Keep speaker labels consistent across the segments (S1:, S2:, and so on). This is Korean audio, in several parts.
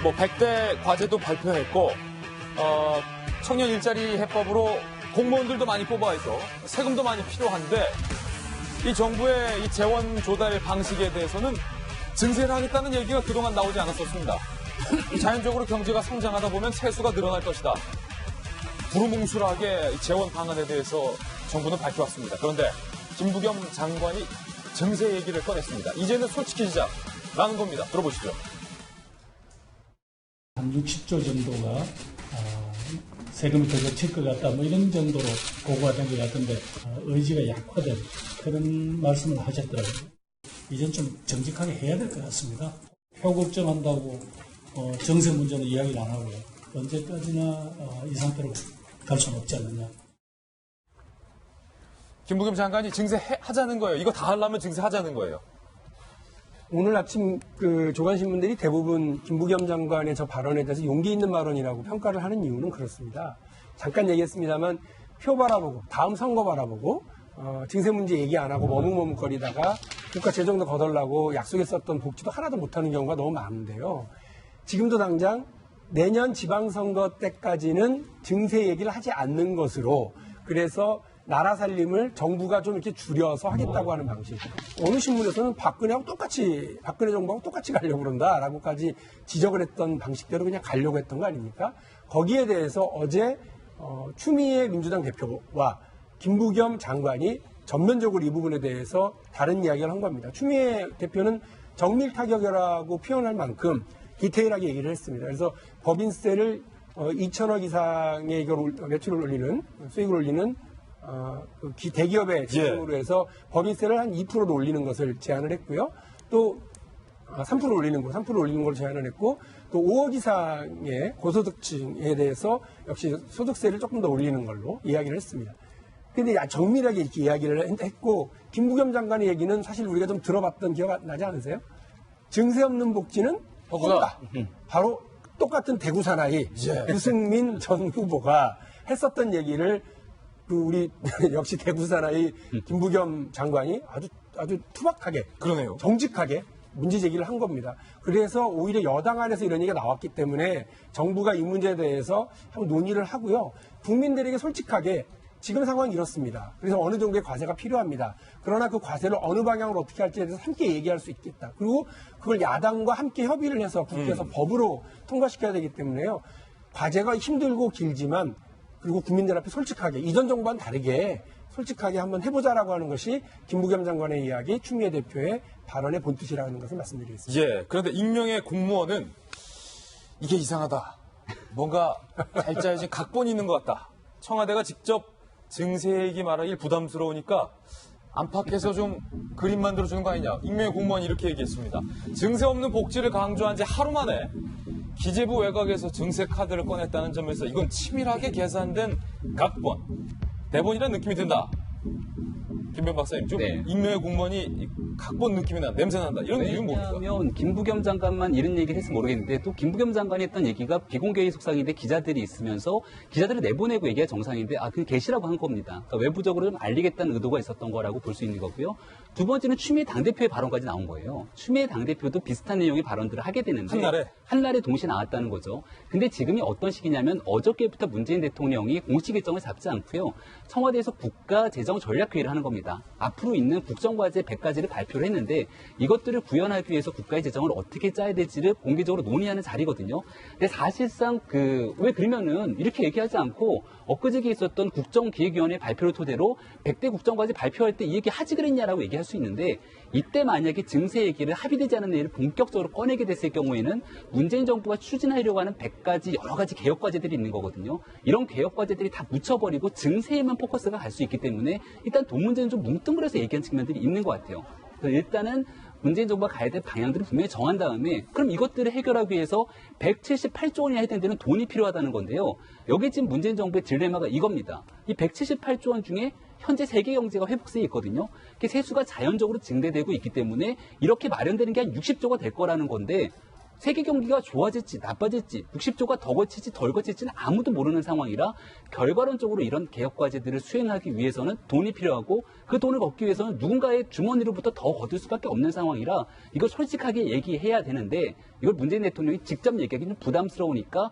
S1: 뭐 100대 과제도 발표했고 청년 일자리 해법으로 공무원들도 많이 뽑아야죠. 세금도 많이 필요한데 이 정부의 이 재원 조달 방식에 대해서는 증세를 하겠다는 얘기가 그동안 나오지 않았었습니다. 자연적으로 경제가 성장하다 보면 세수가 늘어날 것이다. 두루뭉술하게 재원 방안에 대해서 정부는 밝혀왔습니다. 그런데 김부겸 장관이 증세 얘기를 꺼냈습니다. 이제는 솔직해지자라는 겁니다. 들어보시죠.
S2: 한 60조 정도가 세금이 더 칠 것 같다, 뭐 이런 정도로 보고가 된 것 같은데 의지가 약화된 그런 말씀을 하셨더라고요. 이젠 좀 정직하게 해야 될 것 같습니다. 표 걱정한다고 정세 문제는 이야기를 안 하고 언제까지나 이 상태로 갈 수는 없지 않느냐.
S1: 김부겸 장관이 증세하자는 거예요. 이거 다 하려면 증세하자는 거예요.
S3: 오늘 아침 그 조간신문들이 대부분 김부겸 장관의 저 발언에 대해서 용기 있는 발언이라고 평가를 하는 이유는 그렇습니다. 잠깐 얘기했습니다만 표 바라보고 다음 선거 바라보고 증세 문제 얘기 안 하고 머뭇머뭇거리다가 국가 재정도 거덜나고 약속했었던 복지도 하나도 못하는 경우가 너무 많은데요. 지금도 당장 내년 지방선거 때까지는 증세 얘기를 하지 않는 것으로 그래서 나라 살림을 정부가 좀 이렇게 줄여서 하겠다고 하는 방식. 어느 신문에서는 박근혜 정부하고 똑같이 가려고 그런다라고까지 지적을 했던 방식대로 그냥 가려고 했던 거 아닙니까? 거기에 대해서 어제 추미애 민주당 대표와 김부겸 장관이 전면적으로 이 부분에 대해서 다른 이야기를 한 겁니다. 추미애 대표는 정밀타격이라고 표현할 만큼 디테일하게 얘기를 했습니다. 그래서 법인세를 2천억 이상의 매출을 올리는, 수익을 올리는 대기업의 지분으로 해서 법인세를 한 2%도 올리는 것을 제안을 했고요. 또 3% 올리는 걸 제안을 했고 또 5억 이상의 고소득층에 대해서 역시 소득세를 조금 더 올리는 걸로 이야기를 했습니다. 근데 정밀하게 이렇게 이야기를 했고 김부겸 장관의 얘기는 사실 우리가 좀 들어봤던 기억 나지 않으세요? 증세 없는 복지는 허구다. 바로 똑같은 대구 사나이 유승민 전 후보가 했었던 얘기를 우리 역시 대구 사나이 김부겸 장관이 아주 투박하게,
S1: 그러네요.
S3: 정직하게 문제 제기를 한 겁니다. 그래서 오히려 여당 안에서 이런 얘기가 나왔기 때문에 정부가 이 문제에 대해서 한번 논의를 하고요. 국민들에게 솔직하게 지금 상황이 이렇습니다. 그래서 어느 정도의 과세가 필요합니다. 그러나 그 과세를 어느 방향으로 어떻게 할지에 대해서 함께 얘기할 수 있겠다. 그리고 그걸 야당과 함께 협의를 해서 국회에서 법으로 통과시켜야 되기 때문에요. 과제가 힘들고 길지만 그리고 국민들 앞에 솔직하게 이전 정부와는 다르게 솔직하게 한번 해보자라고 하는 것이 김부겸 장관의 이야기, 추미애 대표의 발언의 본뜻이라는 것을 말씀드리겠습니다.
S1: 예. 그런데 익명의 공무원은 이게 이상하다. 뭔가 잘 짜여진 각본이 있는 것 같다. 청와대가 직접 증세 얘기 말하기 부담스러우니까 안팎에서 좀 그림 만들어주는 거 아니냐. 익명의 공무원이 이렇게 얘기했습니다. 증세 없는 복지를 강조한 지 하루 만에 기재부 외곽에서 증세 카드를 꺼냈다는 점에서 이건 치밀하게 계산된 각본, 대본이라는 느낌이 든다. 김변 박사님, 좀 익명의 공무원이 각본 느낌이 난다, 냄새 난다. 이런 이유는 뭡니까?
S4: 왜냐하면 김부겸 장관만 이런 얘기를 해서 모르겠는데 또 김부겸 장관이 했던 얘기가 비공개의 속상인데 기자들이 있으면서 기자들을 내보내고 얘기가 정상인데 그 게시라고 한 겁니다. 그러니까 외부적으로 좀 알리겠다는 의도가 있었던 거라고 볼 수 있는 거고요. 두 번째는 추미애 당대표의 발언까지 나온 거예요. 추미애 당대표도 비슷한 내용의 발언들을 하게 되는데 한날에 동시에 나왔다는 거죠. 근데 지금이 어떤 시기냐면 어저께부터 문재인 대통령이 공식 일정을 잡지 않고요. 청와대에서 국가재정전략회의를 하는 겁니다. 앞으로 있는 국정과제 100가지를 발표를 했는데 이것들을 구현하기 위해서 국가의 재정을 어떻게 짜야 될지를 공개적으로 논의하는 자리거든요. 근데 사실상 왜 그러면은 이렇게 얘기하지 않고 엊그저께 있었던 국정기획위원회 발표를 토대로 100대 국정과제 발표할 때 이 얘기 하지 그랬냐라고 얘기할 수 있는데 이때 만약에 증세 얘기를 합의되지 않은 일을 본격적으로 꺼내게 됐을 경우에는 문재인 정부가 추진하려고 하는 100가지 여러 가지 개혁 과제들이 있는 거거든요. 이런 개혁 과제들이 다 묻혀버리고 증세에만 포커스가 갈 수 있기 때문에 일단 돈 문제는 좀 뭉뚱그려서 얘기한 측면들이 있는 것 같아요. 그래서 일단은 문재인 정부가 가야 될 방향들을 분명히 정한 다음에 그럼 이것들을 해결하기 위해서 178조 원이나 해야 되는 데는 돈이 필요하다는 건데요. 여기 지금 문재인 정부의 딜레마가 이겁니다. 이 178조 원 중에 현재 세계 경제가 회복세에 있거든요. 세수가 자연적으로 증대되고 있기 때문에 이렇게 마련되는 게 한 60조가 될 거라는 건데 세계 경기가 좋아질지 나빠질지 60조가 더 거칠지 덜 거칠지는 아무도 모르는 상황이라 결과론적으로 이런 개혁 과제들을 수행하기 위해서는 돈이 필요하고 그 돈을 얻기 위해서는 누군가의 주머니로부터 더 거둘 수밖에 없는 상황이라 이걸 솔직하게 얘기해야 되는데 이걸 문재인 대통령이 직접 얘기하기는 좀 부담스러우니까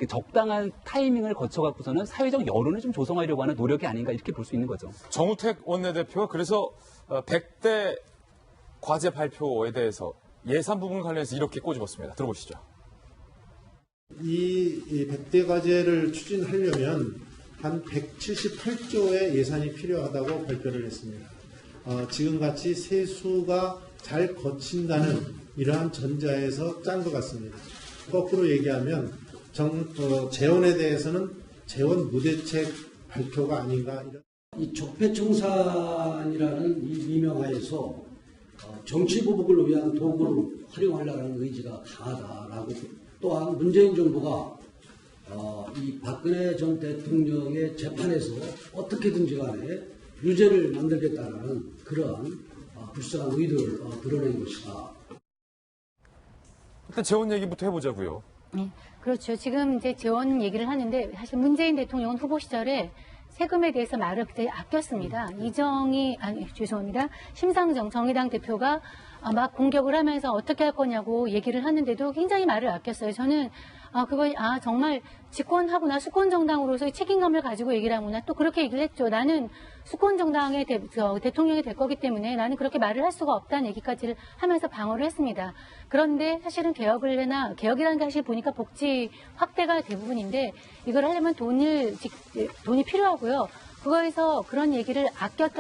S4: 적당한 타이밍을 거쳐갖고서는 사회적 여론을 좀 조성하려고 하는 노력이 아닌가 이렇게 볼 수 있는 거죠.
S1: 정우택 원내대표가 그래서 100대 과제 발표에 대해서 예산 부분 관련해서 이렇게 꼬집었습니다. 들어보시죠.
S5: 이 100대 과제를 추진하려면 한 178조의 예산이 필요하다고 발표를 했습니다. 지금같이 세수가 잘 거친다는 이러한 전자에서 짠 것 같습니다. 거꾸로 얘기하면 재원에 대해서는 재원 무대책 발표가 아닌가.
S6: 이 적폐청산이라는 이 미명하에서 정치 보복을 위한 도구를 활용하려는 의지가 강하다라고 또한 문재인 정부가 이 박근혜 전 대통령의 재판에서 어떻게든지 간에 유죄를 만들겠다라는 그러한 불쌍한 의도를 드러낸 것이다.
S1: 일단 재원 얘기부터 해보자고요.
S7: 네, 그렇죠. 지금 이제 재원 얘기를 하는데 사실 문재인 대통령은 후보 시절에 세금에 대해서 말을 그때 아꼈습니다. 심상정 정의당 대표가 막 공격을 하면서 어떻게 할 거냐고 얘기를 하는데도 굉장히 말을 아꼈어요. 저는 정말 집권하구나, 수권 정당으로서의 책임감을 가지고 얘기를 하구나, 또 그렇게 얘기를 했죠. 나는 수권 정당의 대통령이 될 거기 때문에 나는 그렇게 말을 할 수가 없다는 얘기까지를 하면서 방어를 했습니다. 그런데 사실은 개혁이라는 게 사실 보니까 복지 확대가 대부분인데 이걸 하려면 돈이 필요하고요. 그거에서 그런 얘기를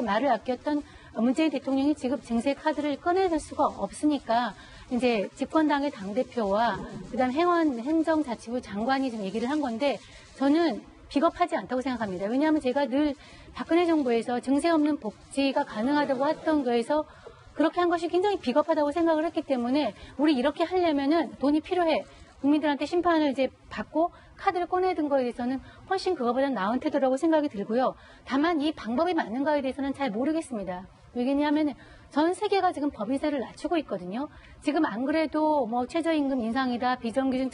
S7: 말을 아꼈던 문재인 대통령이 지금 증세 카드를 꺼내줄 수가 없으니까 이제 집권당의 당대표와 그다음 행정자치부 장관이 좀 얘기를 한 건데 저는 비겁하지 않다고 생각합니다. 왜냐하면 제가 늘 박근혜 정부에서 증세 없는 복지가 가능하다고 했던 거에서 그렇게 한 것이 굉장히 비겁하다고 생각을 했기 때문에 우리 이렇게 하려면은 돈이 필요해. 국민들한테 심판을 이제 받고 카드를 꺼내든 거에 대해서는 훨씬 그거보다 나은 태도라고 생각이 들고요. 다만 이 방법이 맞는가에 대해서는 잘 모르겠습니다. 왜냐하면 전 세계가 지금 법인세를 낮추고 있거든요. 지금 안 그래도 뭐 최저임금 인상이다, 비정규직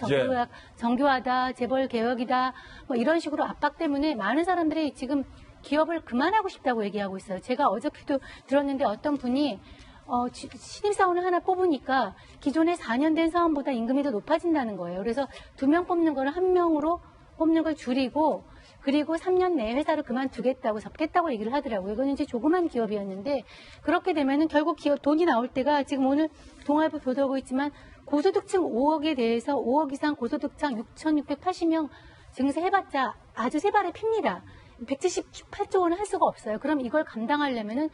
S7: 정교화다, 재벌 개혁이다, 뭐 이런 식으로 압박 때문에 많은 사람들이 지금 기업을 그만하고 싶다고 얘기하고 있어요. 제가 어저께도 들었는데 어떤 분이 신입사원을 하나 뽑으니까 기존에 4년 된 사원보다 임금이 더 높아진다는 거예요. 그래서 2명 뽑는 거를 1명으로 뽑는 걸 줄이고 그리고 3년 내에 회사를 그만두겠다고 접겠다고 얘기를 하더라고요. 이거는 이제 조그만 기업이었는데 그렇게 되면은 결국 돈이 나올 때가 지금 오늘 동아일보 보도하고 있지만 고소득층 5억에 대해서 5억 이상 고소득층 6,680명 증세해봤자 아주 세 발의 핍니다. 178조 원을 할 수가 없어요. 그럼 이걸 감당하려면은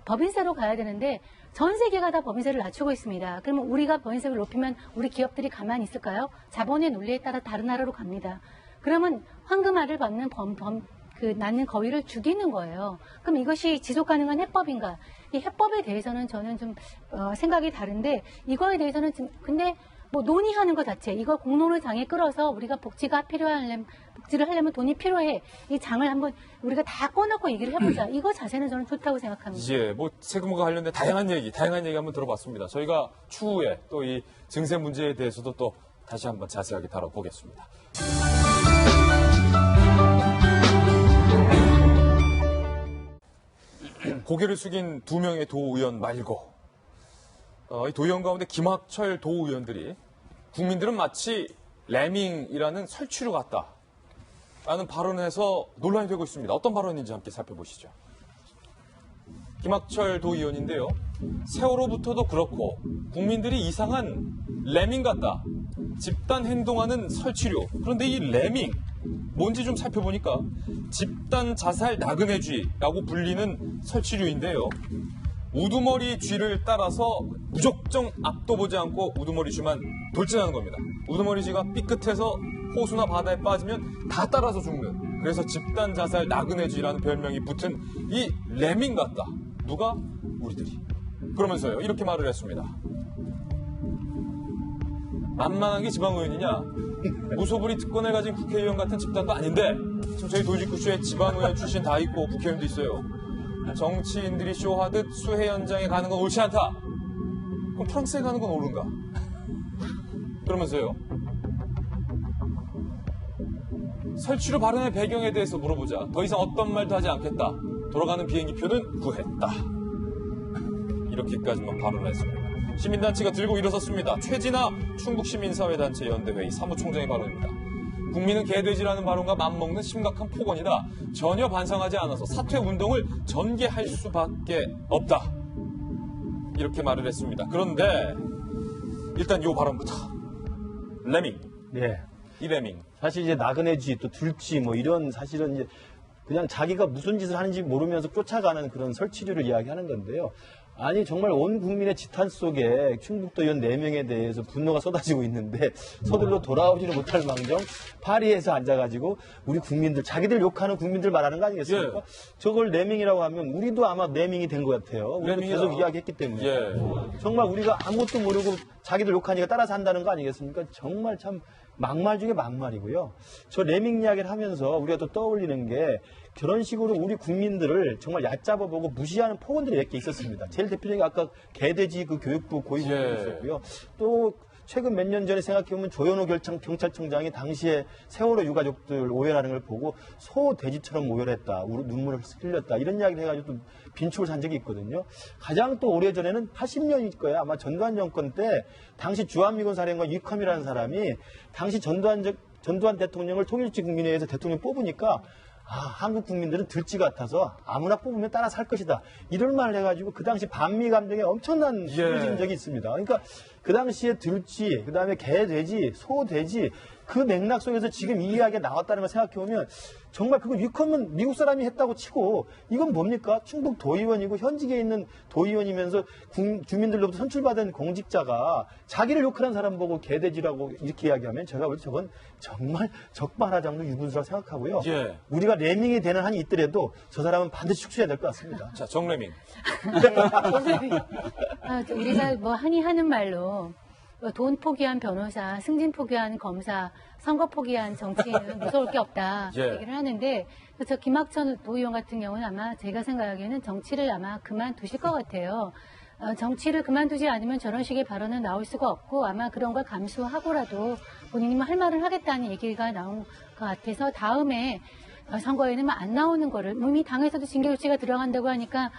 S7: 법인세로 가야 되는데 전 세계가 다 법인세를 낮추고 있습니다. 그러면 우리가 법인세를 높이면 우리 기업들이 가만히 있을까요? 자본의 논리에 따라 다른 나라로 갑니다. 그러면 황금알을 받는 낳는 거위를 죽이는 거예요. 그럼 이것이 지속 가능한 해법인가? 이 해법에 대해서는 저는 좀 생각이 다른데 이거에 대해서는 근데 뭐 논의하는 것 자체 이거 공론의 장에 끌어서 우리가 복지를 하려면 돈이 필요해. 이 장을 한번 우리가 다 꺼놓고 얘기를 해보자. 이거 자세는 저는 좋다고 생각합니다.
S1: 이제 뭐 세금과 관련된 다양한 얘기 한번 들어봤습니다. 저희가 추후에 또 이 증세 문제에 대해서도 또 다시 한번 자세하게 다뤄보겠습니다. 고개를 숙인 두 명의 도의원 말고 이 도의원 가운데 김학철 도의원들이 국민들은 마치 레밍이라는 설치류 같다라는 발언을 해서 논란이 되고 있습니다. 어떤 발언인지 함께 살펴보시죠. 김학철 도의원인데요. 세월호부터도 그렇고 국민들이 이상한 레밍 같다. 집단 행동하는 설치류. 그런데 이 레밍 뭔지 좀 살펴보니까 집단 자살 나그네쥐라고 불리는 설치류인데요. 우두머리 쥐를 따라서 무작정 앞도 보지 않고 우두머리 쥐만 돌진하는 겁니다. 우두머리 쥐가 삐끗해서 호수나 바다에 빠지면 다 따라서 죽는, 그래서 집단 자살 나그네쥐라는 별명이 붙은 이 레밍 같다. 누가? 우리들이. 그러면서요, 이렇게 말을 했습니다. 만만한 게 지방의원이냐? 무소불위 특권을 가진 국회의원 같은 집단도 아닌데 지금 저희 도지구쇼에 지방의원 출신 다 있고 국회의원도 있어요. 정치인들이 쇼하듯 수해 현장에 가는 건 옳지 않다. 그럼 프랑스에 가는 건 옳은가? 그러면서요. 설치료 발언의 배경에 대해서 물어보자 더 이상 어떤 말도 하지 않겠다. 돌아가는 비행기표는 구했다. 이렇게까지만 발언했습니다. 시민단체가 들고 일어섰습니다. 최진아 충북시민사회단체 연대회의 사무총장의 발언입니다. 국민은 개돼지라는 발언과 맞먹는 심각한 폭언이다. 전혀 반성하지 않아서 사퇴 운동을 전개할 수밖에 없다. 이렇게 말을 했습니다. 그런데 일단 이 발언부터. 레밍.
S8: 예.
S1: 이 레밍.
S8: 사실 이제 나그네쥐 또 들쥐 뭐 이런 사실은 이제 그냥 자기가 무슨 짓을 하는지 모르면서 쫓아가는 그런 설치류를 이야기하는 건데요. 아니 정말 온 국민의 지탄 속에 충북도 의원 4명에 대해서 분노가 쏟아지고 있는데 서둘러 돌아오지는 못할 망정 파리에서 앉아가지고 우리 국민들 자기들 욕하는 국민들 말하는 거 아니겠습니까?
S1: 예.
S8: 저걸 4명이라고 하면 우리도 아마 4명이 된 것 같아요. 우리도
S1: 레밍이다.
S8: 계속 이야기했기 때문에
S1: 예.
S8: 정말 우리가 아무것도 모르고 자기들 욕하니까 따라서 한다는 거 아니겠습니까? 정말 참 막말 중에 막말이고요. 저 레밍 이야기를 하면서 우리가 또 떠올리는 게 그런 식으로 우리 국민들을 정말 얕잡아보고 무시하는 폭언들이 몇 개 있었습니다. 제일 대표적인 아까 개돼지 그 교육부 고위공이
S1: 예.
S8: 있었고요. 또 최근 몇 년 전에 생각해보면 조현호 경찰청장이 당시에 세월호 유가족들 오열하는 걸 보고 소 돼지처럼 오열했다, 눈물을 흘렸다 이런 이야기를 해가지고 또 빈축을 산 적이 있거든요. 가장 또 오래전에는 80년일 거예요. 아마 전두환 정권 때 당시 주한미군 사령관 유컴이라는 사람이 당시 전두환 대통령을 통일지 국민회의에서 대통령 뽑으니까 한국 국민들은 들쥐 같아서 아무나 뽑으면 따라 살 것이다. 이런 말을 해가지고 그 당시 반미 감정에 엄청난 소리 지른 적이 있습니다. 그러니까 그 당시에 들쥐, 그 다음에 개, 돼지, 소, 돼지 그 맥락 속에서 지금 이 이야기가 나왔다는 걸 생각해보면 정말 그거 유컴은 미국 사람이 했다고 치고 이건 뭡니까? 충북 도의원이고 현직에 있는 도의원이면서 주민들로부터 선출받은 공직자가 자기를 욕하는 사람 보고 개돼지라고 이렇게 이야기하면 제가 볼 때 저건 정말 적반하장도 유분수라고 생각하고요.
S1: 예.
S8: 우리가 레밍이 되는 한이 있더라도 저 사람은 반드시 축소해야 될 것 같습니다.
S1: 자, 정레밍.
S7: 우리가 뭐 흔히 하는 말로 돈 포기한 변호사, 승진 포기한 검사, 선거 포기한 정치인은 무서울 게 없다
S1: 예.
S7: 얘기를 하는데 저 김학천 도의원 같은 경우는 아마 제가 생각하기에는 정치를 아마 그만두실 것 같아요. 정치를 그만두지 않으면 저런 식의 발언은 나올 수가 없고 아마 그런 걸 감수하고라도 본인이 뭐 할 말을 하겠다는 얘기가 나온 것 같아서 다음에 선거에는 안 나오는 거를 이미 당에서도 징계 조치가 들어간다고 하니까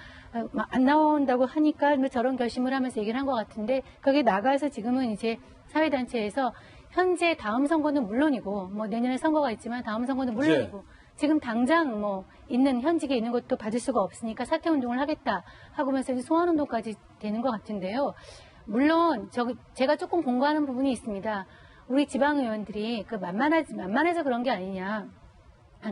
S7: 안 나온다고 하니까 저런 결심을 하면서 얘기를 한 것 같은데 거기에 나가서 지금은 이제 사회단체에서 현재 다음 선거는 물론이고 뭐 내년에 선거가 있지만 다음 선거는 물론이고 지금 당장 뭐 있는 현직에 있는 것도 받을 수가 없으니까 사퇴 운동을 하겠다 하고면서 이제 소환 운동까지 되는 것 같은데요. 물론 제가 조금 공부하는 부분이 있습니다. 우리 지방 의원들이 만만해서 그런 게 아니냐.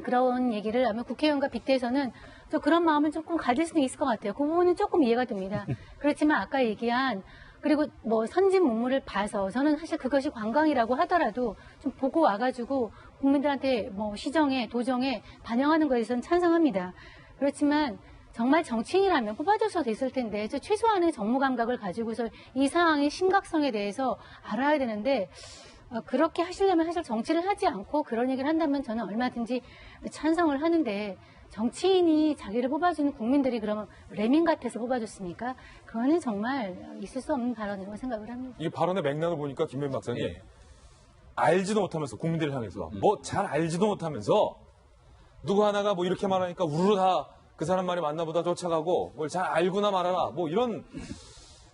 S7: 그런 얘기를 하면 국회의원과 빅대에서는 또 그런 마음은 조금 가질 수는 있을 것 같아요. 그 부분은 조금 이해가 됩니다. 그렇지만 아까 얘기한 그리고 뭐 선진 문물을 봐서 저는 사실 그것이 관광이라고 하더라도 좀 보고 와가지고 국민들한테 뭐 시정에 도정에 반영하는 것에 대해서는 찬성합니다. 그렇지만 정말 정치인이라면 뽑아줘서 됐을 텐데 최소한의 정무 감각을 가지고서 이 상황의 심각성에 대해서 알아야 되는데 그렇게 하시려면 사실 정치를 하지 않고 그런 얘기를 한다면 저는 얼마든지 찬성을 하는데 정치인이 자기를 뽑아주는 국민들이 그러면 레밍 같아서 뽑아줬습니까? 그거는 정말 있을 수 없는 발언이라고 생각을 합니다.
S1: 이 발언의 맥락을 보니까 김弁박사님 알지도 못하면서 국민들을 향해서 뭐 잘 알지도 못하면서 누구 하나가 뭐 이렇게 말하니까 우르르 다 그 사람 말이 맞나 보다 쫓아가고 뭘 잘 알고나 말아라 뭐 이런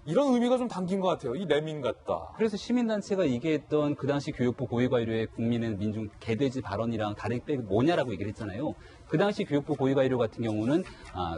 S1: 의미가 좀 담긴 것 같아요. 이 레밍 같다.
S4: 그래서 시민단체가 얘기했던 그 당시 교육부 고위관료의 국민은 민중 개돼지 발언이랑 다르게 뭐냐라고 얘기를 했잖아요. 그 당시 교육부 고위관료 같은 경우는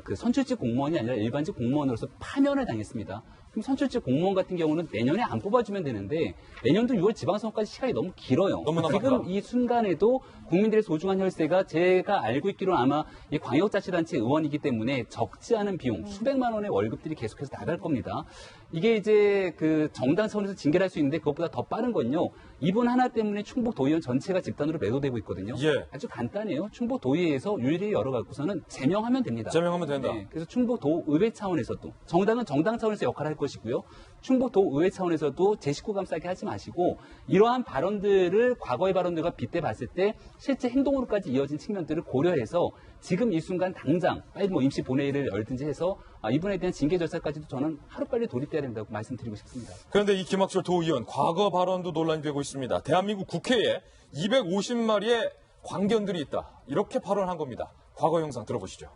S4: 그 선출직 공무원이 아니라 일반직 공무원으로서 파면을 당했습니다. 그럼 선출직 공무원 같은 경우는 내년에 안 뽑아주면 되는데 내년도 6월 지방선거까지 시간이 너무 길어요.
S1: 너무나
S4: 지금
S1: 많다.
S4: 이 순간에도 국민들의 소중한 혈세가 제가 알고 있기로는 아마 이 광역자치단체 의원이기 때문에 적지 않은 비용, 수백만 원의 월급들이 계속해서 나갈 겁니다. 이게 이제 그 정당 차원에서 징계를 할 수 있는데 그것보다 더 빠른 건요. 이분 하나 때문에 충북 도의원 전체가 집단으로 매도되고 있거든요.
S1: 예.
S4: 아주 간단해요. 충북 도의회에서 윤리를 열어갖고서는 제명하면 됩니다.
S1: 제명하면 된다.
S4: 네, 그래서 충북 도의회 차원에서도 정당은 정당 차원에서 역할을 할 것이고요. 충북도의회 차원에서도 제 식구 감싸게 하지 마시고 이러한 발언들을 과거의 발언들과 빗대 봤을 때 실제 행동으로까지 이어진 측면들을 고려해서 지금 이 순간 당장 빨리 뭐 임시 본회의를 열든지 해서 이분에 대한 징계 절차까지도 저는 하루빨리 돌입돼야 된다고 말씀드리고 싶습니다.
S1: 그런데 이 김학철 도의원 과거 발언도 논란이 되고 있습니다. 대한민국 국회에 250마리의 광견들이 있다. 이렇게 발언한 겁니다. 과거 영상 들어보시죠.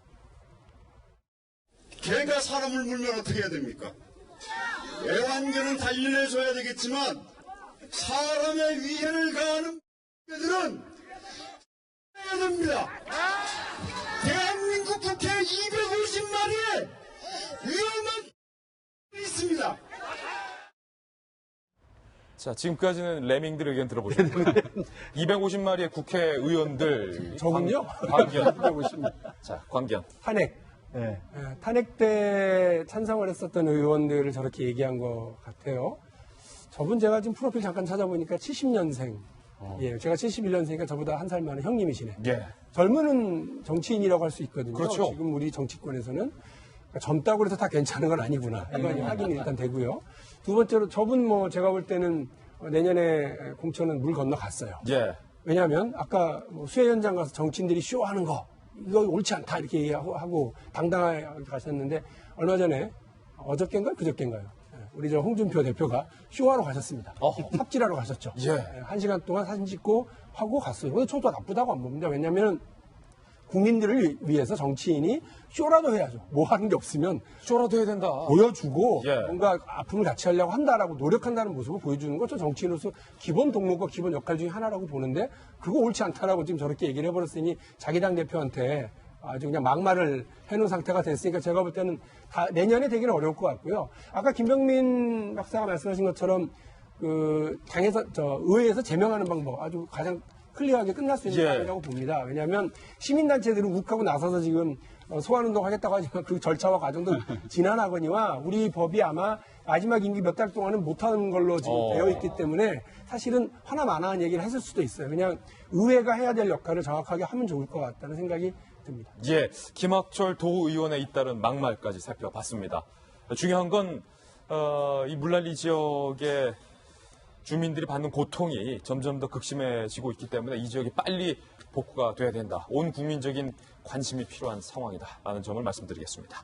S9: 개가 사람을 물면 어떻게 해야 됩니까? 애완견은 단련해줘야 되겠지만 사람의 위해를 가하는 개들은 해야 됩니다. 대한민국 국회 250마리의 위험한 있습니다.
S1: 자, 지금까지는 레밍들 의견 들어보셨고요. 250마리의 국회의원들.
S3: 저군요?
S1: 광견. 자, 광견.
S3: 탄핵.
S8: 네.
S3: 탄핵 때 찬성을 했었던 의원들을 저렇게 얘기한 것 같아요. 저분 제가 지금 프로필 잠깐 찾아보니까 70년생. 예, 제가 71년생이니까 저보다 한 살 많은 형님이시네.
S1: 예.
S3: 젊은 정치인이라고 할 수 있거든요.
S1: 그렇죠.
S3: 지금 우리 정치권에서는 그러니까 젊다고 해서 다 괜찮은 건 아니구나. 이건 확인이 일단 되고요. 두 번째로 저분 뭐 제가 볼 때는 내년에 공천은 물 건너갔어요.
S1: 예.
S3: 왜냐하면 아까 뭐 수해 현장 가서 정치인들이 쇼하는 거 이거 옳지 않다 이렇게 얘기하고 당당하게 가셨는데 얼마 전에 어저께인가요? 그저께인가요? 우리 저 홍준표 대표가 쇼하러 가셨습니다. 삽질하러 가셨죠.
S1: 예.
S3: 1시간 동안 사진 찍고 하고 갔어요. 근데 저도 나쁘다고 안 봅니다. 왜냐하면 국민들을 위해서 정치인이 쇼라도 해야죠. 뭐 하는 게 없으면
S1: 쇼라도 해야 된다.
S3: 보여주고
S1: 예.
S3: 뭔가 아픔을 같이 하려고 한다라고 노력한다는 모습을 보여주는 거 저 정치인으로서 기본 동력과 기본 역할 중에 하나라고 보는데 그거 옳지 않다라고 지금 저렇게 얘기를 해버렸으니 자기 당 대표한테 아주 그냥 막말을 해놓은 상태가 됐으니까 제가 볼 때는 다 내년에 되기는 어려울 것 같고요. 아까 김병민 박사가 말씀하신 것처럼 그 당에서 의회에서 제명하는 방법 아주 가장 클리어하게 끝날 수 있는 방법이라고 봅니다. 왜냐하면 시민단체들은 욱하고 나서서 지금 소환운동 하겠다고 하지만 그 절차와 과정도 지난하거니와 우리 법이 아마 마지막 임기 몇 달 동안은 못하는 걸로 지금 되어 있기 때문에 사실은 하나마나한 얘기를 했을 수도 있어요. 그냥 의회가 해야 될 역할을 정확하게 하면 좋을 것 같다는 생각이 듭니다.
S1: 예. 김학철 도의원의 잇따른 막말까지 살펴봤습니다. 중요한 건, 이 물난리 지역의 주민들이 받는 고통이 점점 더 극심해지고 있기 때문에 이 지역이 빨리 복구가 돼야 된다. 온 국민적인 관심이 필요한 상황이다라는 점을 말씀드리겠습니다.